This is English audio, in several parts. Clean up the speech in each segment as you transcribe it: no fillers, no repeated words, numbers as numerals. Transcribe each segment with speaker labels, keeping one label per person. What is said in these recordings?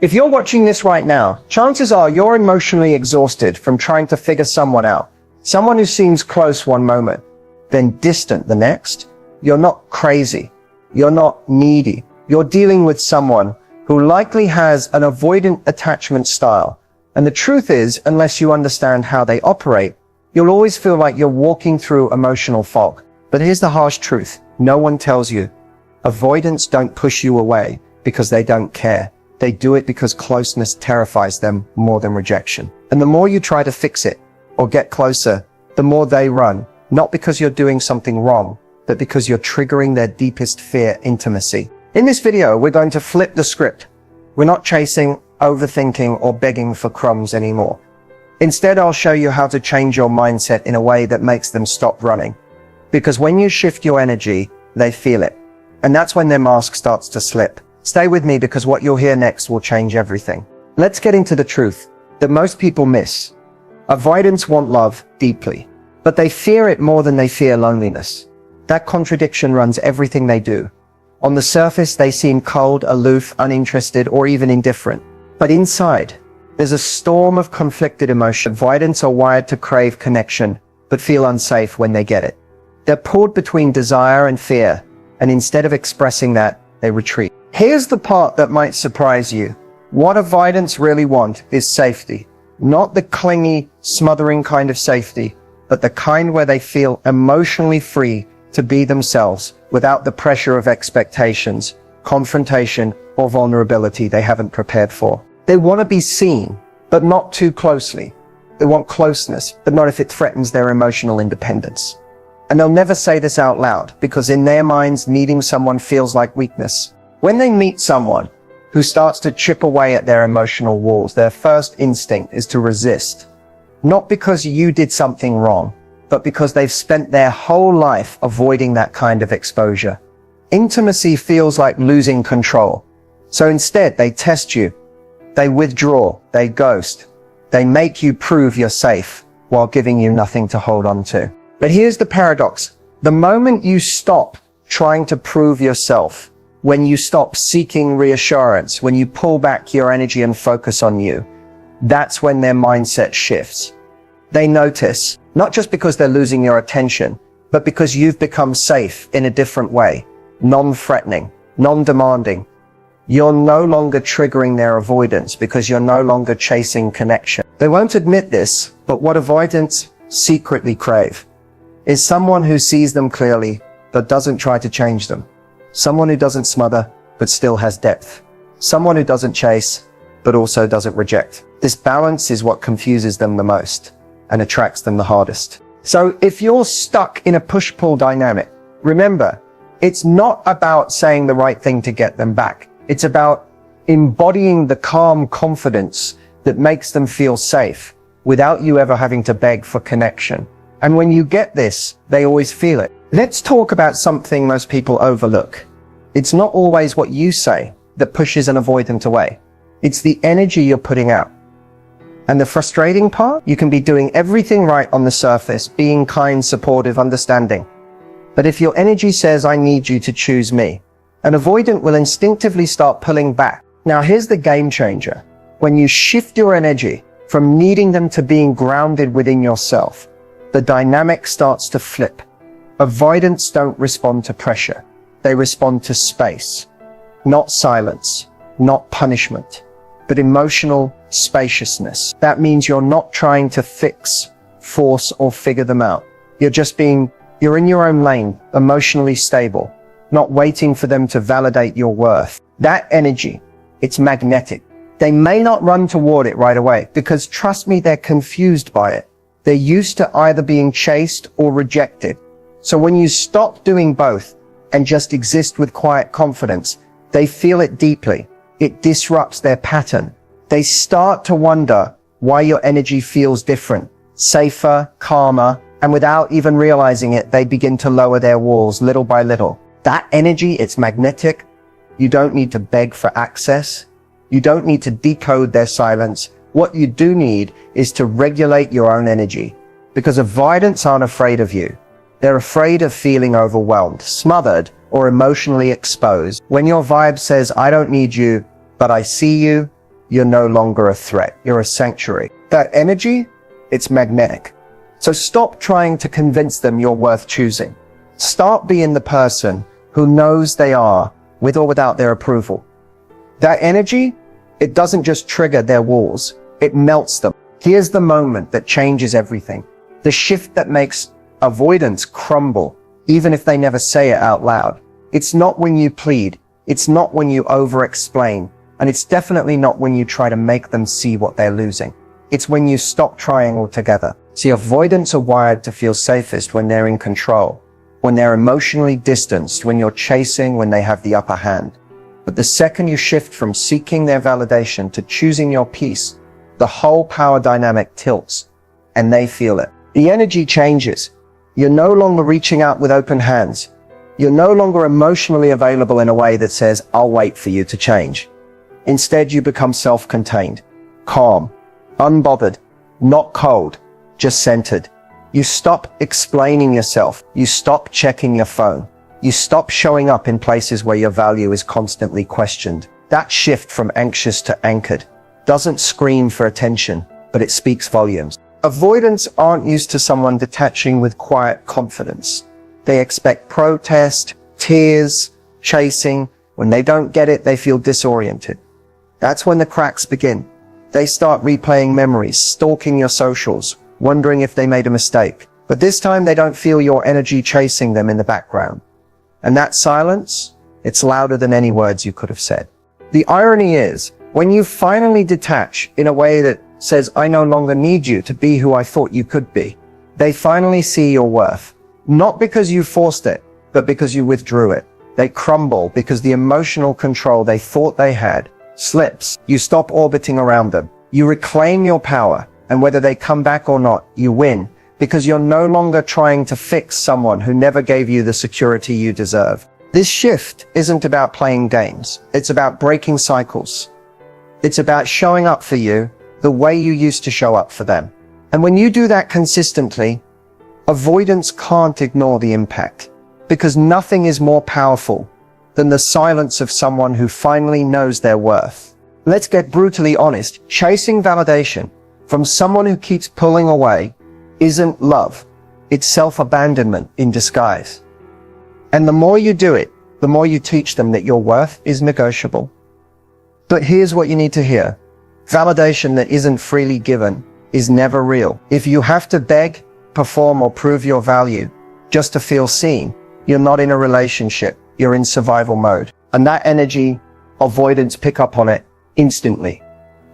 Speaker 1: If you're watching this right now, chances are you're emotionally exhausted from trying to figure someone out. Someone who seems close one moment, then distant the next. You're not crazy. You're not needy. You're dealing with someone who likely has an avoidant attachment style. And the truth is, unless you understand how they operate, you'll always feel like you're walking through emotional fog. But here's the harsh truth. No one tells you. Avoidants don't push you away because they don't care. They do it because closeness terrifies them more than rejection. And the more you try to fix it or get closer, the more they run, not because you're doing something wrong, but because you're triggering their deepest fear, intimacy. In this video, we're going to flip the script. We're not chasing, overthinking, or begging for crumbs anymore. Instead, I'll show you how to change your mindset in a way that makes them stop running. Because when you shift your energy, they feel it. And that's when their mask starts to slip. Stay with me because what you'll hear next will change everything. Let's get into the truth that most people miss. Avoidants want love deeply, but they fear it more than they fear loneliness. That contradiction runs everything they do. On the surface, they seem cold, aloof, uninterested, or even indifferent. But inside, there's a storm of conflicted emotion. Avoidants are wired to crave connection, but feel unsafe when they get it. They're pulled between desire and fear, and instead of expressing that, they retreat. Here's the part that might surprise you. What avoidants really want is safety. Not the clingy, smothering kind of safety, but the kind where they feel emotionally free to be themselves without the pressure of expectations, confrontation, or vulnerability they haven't prepared for. They want to be seen, but not too closely. They want closeness, but not if it threatens their emotional independence. And they'll never say this out loud, because in their minds, needing someone feels like weakness. When they meet someone who starts to chip away at their emotional walls, their first instinct is to resist. Not because you did something wrong, but because they've spent their whole life avoiding that kind of exposure. Intimacy feels like losing control. So instead, they test you. They withdraw. They ghost. They make you prove you're safe while giving you nothing to hold on to. But here's the paradox. The moment you stop trying to prove yourself, when you stop seeking reassurance, when you pull back your energy and focus on you, that's when their mindset shifts. They notice, not just because they're losing your attention, but because you've become safe in a different way, non-threatening, non-demanding. You're no longer triggering their avoidance because you're no longer chasing connection. They won't admit this, but what avoidants secretly crave is someone who sees them clearly, but doesn't try to change them. Someone who doesn't smother, but still has depth. Someone who doesn't chase, but also doesn't reject. This balance is what confuses them the most and attracts them the hardest. So if you're stuck in a push-pull dynamic, remember, it's not about saying the right thing to get them back. It's about embodying the calm confidence that makes them feel safe without you ever having to beg for connection. And when you get this, they always feel it. Let's talk about something most people overlook. It's not always what you say that pushes an avoidant away. It's the energy you're putting out. And the frustrating part, you can be doing everything right on the surface, being kind, supportive, understanding. But if your energy says, I need you to choose me, an avoidant will instinctively start pulling back. Now here's the game changer. When you shift your energy from needing them to being grounded within yourself, the dynamic starts to flip. Avoidants don't respond to pressure. They respond to space, not silence, not punishment, but emotional spaciousness. That means you're not trying to fix, force, or figure them out. You're in your own lane, emotionally stable, not waiting for them to validate your worth. That energy, it's magnetic. They may not run toward it right away because, trust me, they're confused by it. They're used to either being chased or rejected. So when you stop doing both and just exist with quiet confidence, they feel it deeply. It disrupts their pattern. They start to wonder why your energy feels different, safer, calmer, and without even realizing it, they begin to lower their walls little by little. That energy, it's magnetic. You don't need to beg for access. You don't need to decode their silence. What you do need is to regulate your own energy, because avoidants aren't afraid of you. They're afraid of feeling overwhelmed, smothered, or emotionally exposed. When your vibe says, I don't need you, but I see you, you're no longer a threat. You're a sanctuary. That energy, it's magnetic. So stop trying to convince them you're worth choosing. Start being the person who knows they are, with or without their approval. That energy, it doesn't just trigger their walls, it melts them. Here's the moment that changes everything. The shift that makes avoidance crumble, even if they never say it out loud. It's not when you plead. It's not when you over-explain. And it's definitely not when you try to make them see what they're losing. It's when you stop trying altogether. See, avoidants are wired to feel safest when they're in control, when they're emotionally distanced, when you're chasing, when they have the upper hand. But the second you shift from seeking their validation to choosing your peace, the whole power dynamic tilts, and they feel it. The energy changes. You're no longer reaching out with open hands. You're no longer emotionally available in a way that says, I'll wait for you to change. Instead, you become self-contained, calm, unbothered, not cold, just centered. You stop explaining yourself. You stop checking your phone. You stop showing up in places where your value is constantly questioned. That shift from anxious to anchored doesn't scream for attention, but it speaks volumes. Avoidants aren't used to someone detaching with quiet confidence. They expect protest, tears, chasing. When they don't get it, they feel disoriented. That's when the cracks begin. They start replaying memories, stalking your socials, wondering if they made a mistake. But this time they don't feel your energy chasing them in the background. And that silence, it's louder than any words you could have said. The irony is, when you finally detach in a way that says, I no longer need you to be who I thought you could be, they finally see your worth. Not because you forced it, but because you withdrew it. They crumble because the emotional control they thought they had slips. You stop orbiting around them. You reclaim your power, and whether they come back or not, you win, because you're no longer trying to fix someone who never gave you the security you deserve. This shift isn't about playing games. It's about breaking cycles. It's about showing up for you the way you used to show up for them. And when you do that consistently, avoidance can't ignore the impact, because nothing is more powerful than the silence of someone who finally knows their worth. Let's get brutally honest. Chasing validation from someone who keeps pulling away isn't love. It's self-abandonment in disguise. And the more you do it, the more you teach them that your worth is negotiable. But here's what you need to hear. Validation that isn't freely given is never real. If you have to beg, perform, or prove your value just to feel seen, you're not in a relationship. You're in survival mode. And that energy, avoidants pick up on it instantly.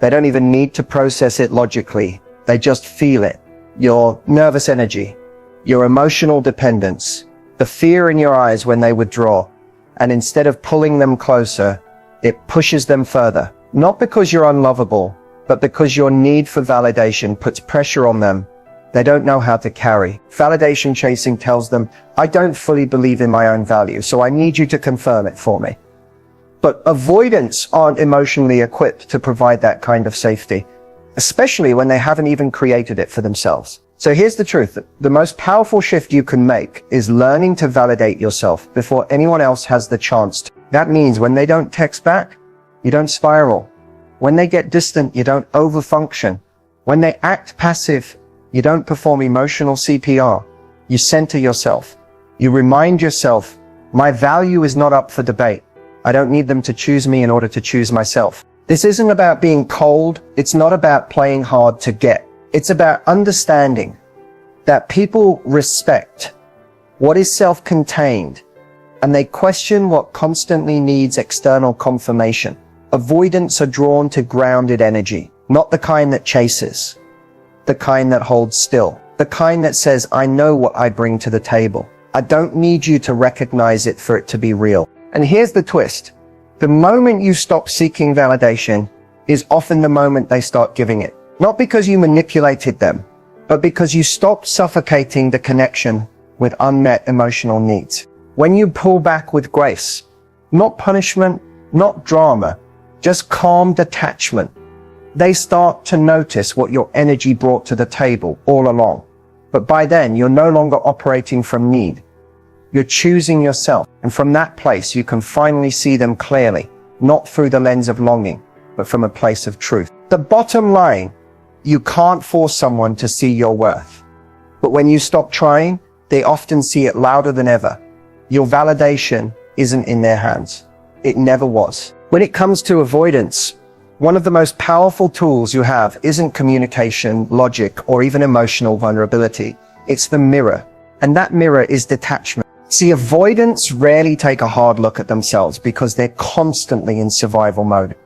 Speaker 1: They don't even need to process it logically. They just feel it. Your nervous energy, your emotional dependence, the fear in your eyes when they withdraw. And instead of pulling them closer, it pushes them further. Not because you're unlovable, but because your need for validation puts pressure on them they don't know how to carry. Validation chasing tells them, I don't fully believe in my own value, so I need you to confirm it for me. But avoidants aren't emotionally equipped to provide that kind of safety, especially when they haven't even created it for themselves. So here's the truth. The most powerful shift you can make is learning to validate yourself before anyone else has the chance to. That means when they don't text back, you don't spiral. When they get distant, you don't overfunction. When they act passive, you don't perform emotional CPR. You center yourself. You remind yourself, my value is not up for debate. I don't need them to choose me in order to choose myself. This isn't about being cold. It's not about playing hard to get. It's about understanding that people respect what is self-contained, and they question what constantly needs external confirmation. Avoidants are drawn to grounded energy, not the kind that chases. The kind that holds still. The kind that says, I know what I bring to the table. I don't need you to recognize it for it to be real. And here's the twist. The moment you stop seeking validation is often the moment they start giving it. Not because you manipulated them, but because you stopped suffocating the connection with unmet emotional needs. When you pull back with grace, not punishment, not drama, just calm detachment, they start to notice what your energy brought to the table all along. But by then, you're no longer operating from need. You're choosing yourself. And from that place, you can finally see them clearly, not through the lens of longing, but from a place of truth. The bottom line, you can't force someone to see your worth. But when you stop trying, they often see it louder than ever. Your validation isn't in their hands. It never was. When it comes to avoidance, one of the most powerful tools you have isn't communication, logic, or even emotional vulnerability. It's the mirror. And that mirror is detachment. See, avoidants rarely take a hard look at themselves because they're constantly in survival mode.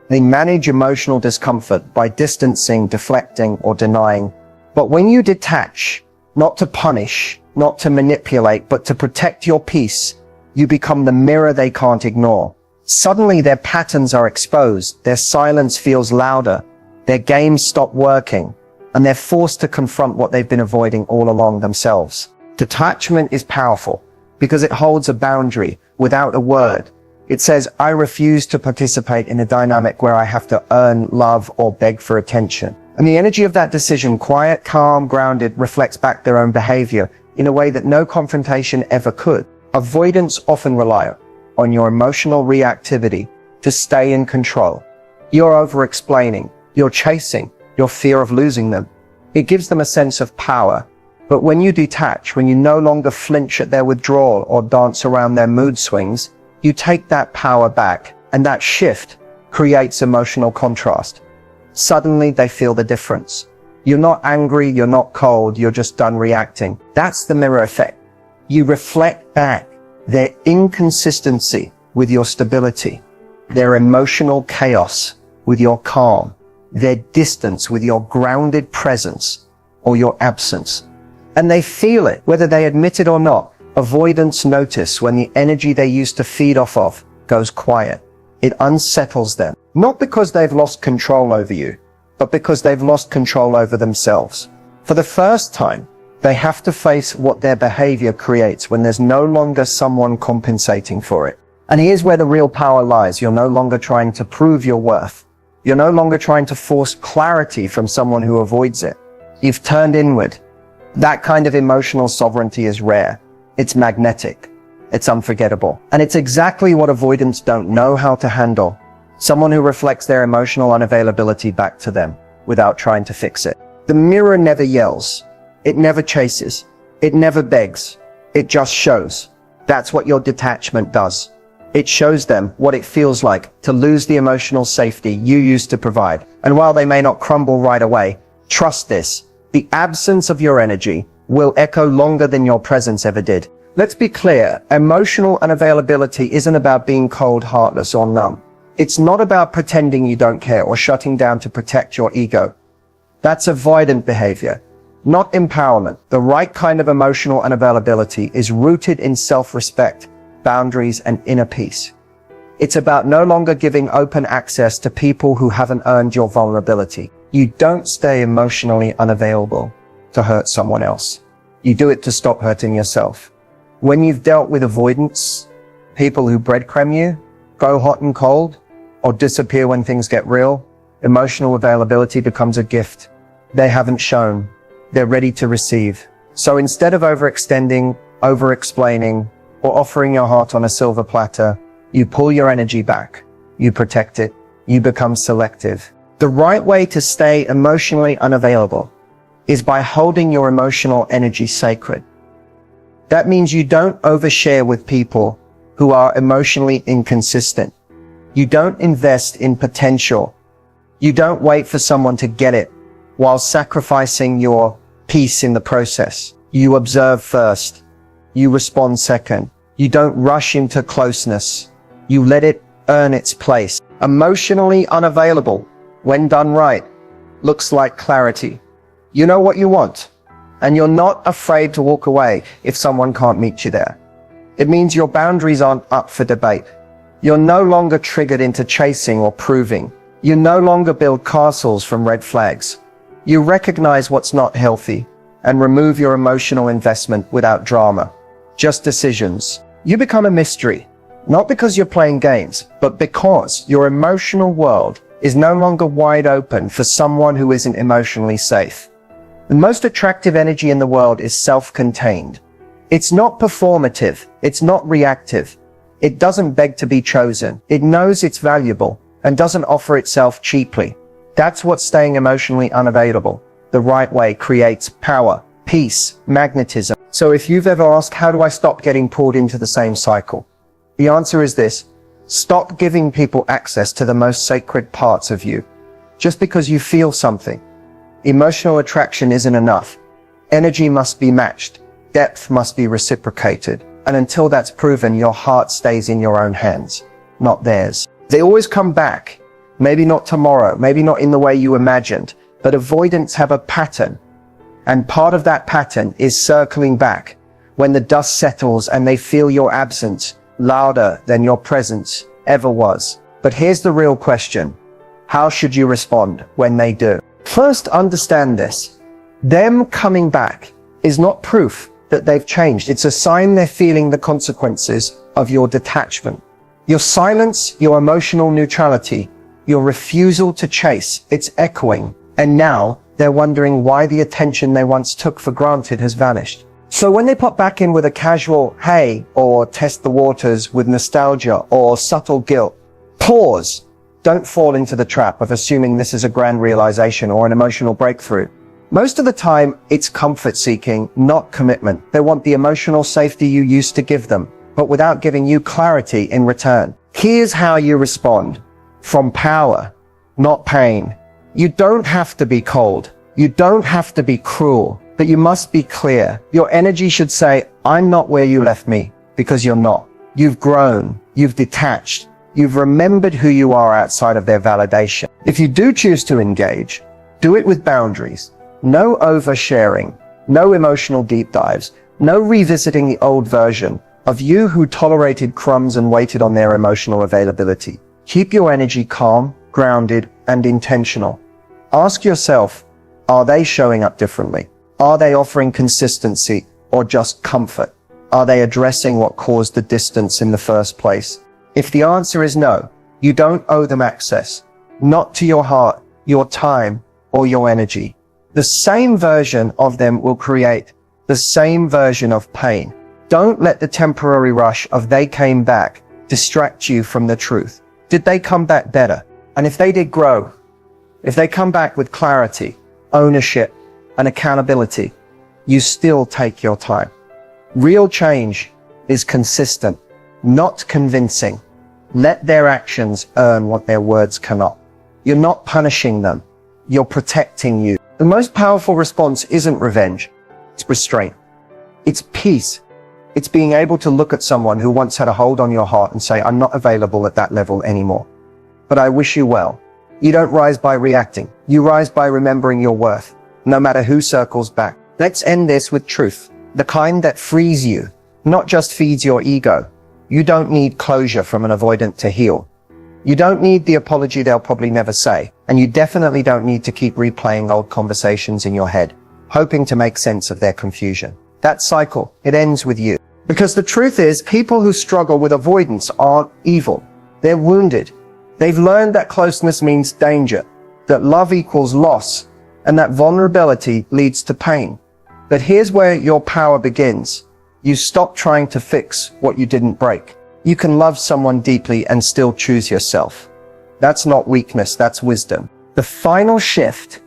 Speaker 1: They manage emotional discomfort by distancing, deflecting, or denying. But when you detach, not to punish, not to manipulate, but to protect your peace, you become the mirror they can't ignore. Suddenly their patterns are exposed, their silence feels louder, their games stop working, and they're forced to confront what they've been avoiding all along themselves. Detachment is powerful because it holds a boundary without a word. It says, I refuse to participate in a dynamic where I have to earn love or beg for attention. And the energy of that decision, quiet, calm, grounded, reflects back their own behavior in a way that no confrontation ever could. Avoidants often rely on your emotional reactivity to stay in control. You're over-explaining, you're chasing, your fear of losing them. It gives them a sense of power. But when you detach, when you no longer flinch at their withdrawal or dance around their mood swings, you take that power back, and that shift creates emotional contrast. Suddenly they feel the difference. You're not angry, you're not cold, you're just done reacting. That's the mirror effect. You reflect back their inconsistency with your stability, their emotional chaos with your calm, their distance with your grounded presence or your absence. And they feel it, whether they admit it or not. Avoidants notice when the energy they used to feed off of goes quiet. It unsettles them, not because they've lost control over you, but because they've lost control over themselves. For the first time, they have to face what their behavior creates when there's no longer someone compensating for it. And here's where the real power lies. You're no longer trying to prove your worth. You're no longer trying to force clarity from someone who avoids it. You've turned inward. That kind of emotional sovereignty is rare. It's magnetic. It's unforgettable. And it's exactly what avoidants don't know how to handle. Someone who reflects their emotional unavailability back to them without trying to fix it. The mirror never yells. It never chases. It never begs. It just shows. That's what your detachment does. It shows them what it feels like to lose the emotional safety you used to provide. And while they may not crumble right away, trust this. The absence of your energy will echo longer than your presence ever did. Let's be clear, emotional unavailability isn't about being cold, heartless, or numb. It's not about pretending you don't care or shutting down to protect your ego. That's avoidant behavior, not empowerment. The right kind of emotional unavailability is rooted in self-respect, boundaries, and inner peace. It's about no longer giving open access to people who haven't earned your vulnerability. You don't stay emotionally unavailable to hurt someone else. You do it to stop hurting yourself. When you've dealt with avoidance, people who breadcrumb you, go hot and cold, or disappear when things get real, emotional availability becomes a gift. They haven't shown. They're ready to receive. So instead of overextending, over-explaining, or offering your heart on a silver platter, you pull your energy back. You protect it. You become selective. The right way to stay emotionally unavailable is by holding your emotional energy sacred. That means you don't overshare with people who are emotionally inconsistent. You don't invest in potential. You don't wait for someone to get it while sacrificing your peace in the process. You observe first. You respond second. You don't rush into closeness. You let it earn its place. Emotionally unavailable, when done right, looks like clarity. You know what you want, and you're not afraid to walk away if someone can't meet you there. It means your boundaries aren't up for debate. You're no longer triggered into chasing or proving. You no longer build castles from red flags. You recognize what's not healthy and remove your emotional investment without drama. Just decisions. You become a mystery, not because you're playing games, but because your emotional world is no longer wide open for someone who isn't emotionally safe. The most attractive energy in the world is self-contained. It's not performative. It's not reactive. It doesn't beg to be chosen. It knows it's valuable, and doesn't offer itself cheaply. That's what staying emotionally unavailable the right way creates: power, peace, magnetism. So if you've ever asked, how do I stop getting pulled into the same cycle? The answer is this: stop giving people access to the most sacred parts of you. Just because you feel something. Emotional attraction isn't enough. Energy must be matched. Depth must be reciprocated. And until that's proven, your heart stays in your own hands, not theirs. They always come back. Maybe not tomorrow, maybe not in the way you imagined, but avoidants have a pattern. And part of that pattern is circling back when the dust settles and they feel your absence louder than your presence ever was. But here's the real question. How should you respond when they do? First, understand this. Them coming back is not proof that they've changed. It's a sign they're feeling the consequences of your detachment. Your silence, your emotional neutrality, your refusal to chase, it's echoing. And now they're wondering why the attention they once took for granted has vanished. So when they pop back in with a casual hey, or test the waters with nostalgia or subtle guilt, pause. Don't fall into the trap of assuming this is a grand realization or an emotional breakthrough. Most of the time, it's comfort seeking, not commitment. They want the emotional safety you used to give them, but without giving you clarity in return. Here's how you respond. From power, not pain. You don't have to be cold. You don't have to be cruel, but you must be clear. Your energy should say, I'm not where you left me, because you're not. You've grown. You've detached. You've remembered who you are outside of their validation. If you do choose to engage, do it with boundaries. No oversharing, no emotional deep dives, no revisiting the old version of you who tolerated crumbs and waited on their emotional availability. Keep your energy calm, grounded, and intentional. Ask yourself, are they showing up differently? Are they offering consistency or just comfort? Are they addressing what caused the distance in the first place? If the answer is no, you don't owe them access, not to your heart, your time, or your energy. The same version of them will create the same version of pain. Don't let the temporary rush of they came back distract you from the truth. Did they come back better? And if they did grow, if they come back with clarity, ownership, and accountability, you still take your time. Real change is consistent, not convincing. Let their actions earn what their words cannot. You're not punishing them. You're protecting you. The most powerful response isn't revenge. It's restraint. It's peace. It's being able to look at someone who once had a hold on your heart and say, I'm not available at that level anymore, but I wish you well. You don't rise by reacting. You rise by remembering your worth, no matter who circles back. Let's end this with truth. The kind that frees you, not just feeds your ego. You don't need closure from an avoidant to heal. You don't need the apology they'll probably never say. And you definitely don't need to keep replaying old conversations in your head, hoping to make sense of their confusion. That cycle, it ends with you. Because the truth is, people who struggle with avoidance aren't evil. They're wounded. They've learned that closeness means danger, that love equals loss, and that vulnerability leads to pain. But here's where your power begins. You stop trying to fix what you didn't break. You can love someone deeply and still choose yourself. That's not weakness, that's wisdom. The final shift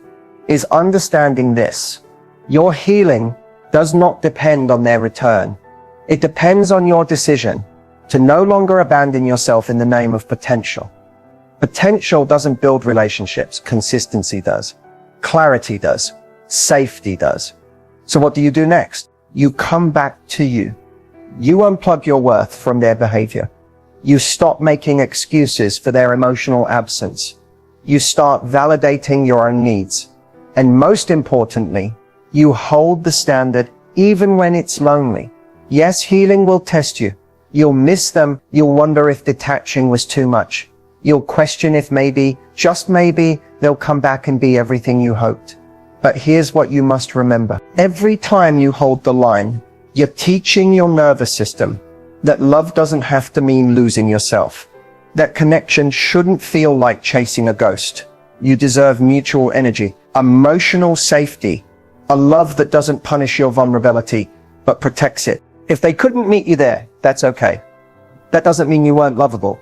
Speaker 1: is understanding this. Your healing does not depend on their return. It depends on your decision to no longer abandon yourself in the name of potential. Potential doesn't build relationships, consistency does. Clarity does. Safety does. So what do you do next? You come back to you. You unplug your worth from their behavior. You stop making excuses for their emotional absence. You start validating your own needs. And most importantly, you hold the standard even when it's lonely. Yes, healing will test you. You'll miss them. You'll wonder if detaching was too much. You'll question if maybe, just maybe, they'll come back and be everything you hoped. But here's what you must remember. Every time you hold the line, you're teaching your nervous system that love doesn't have to mean losing yourself. That connection shouldn't feel like chasing a ghost. You deserve mutual energy, emotional safety, a love that doesn't punish your vulnerability, but protects it. If they couldn't meet you there, that's okay. That doesn't mean you weren't lovable.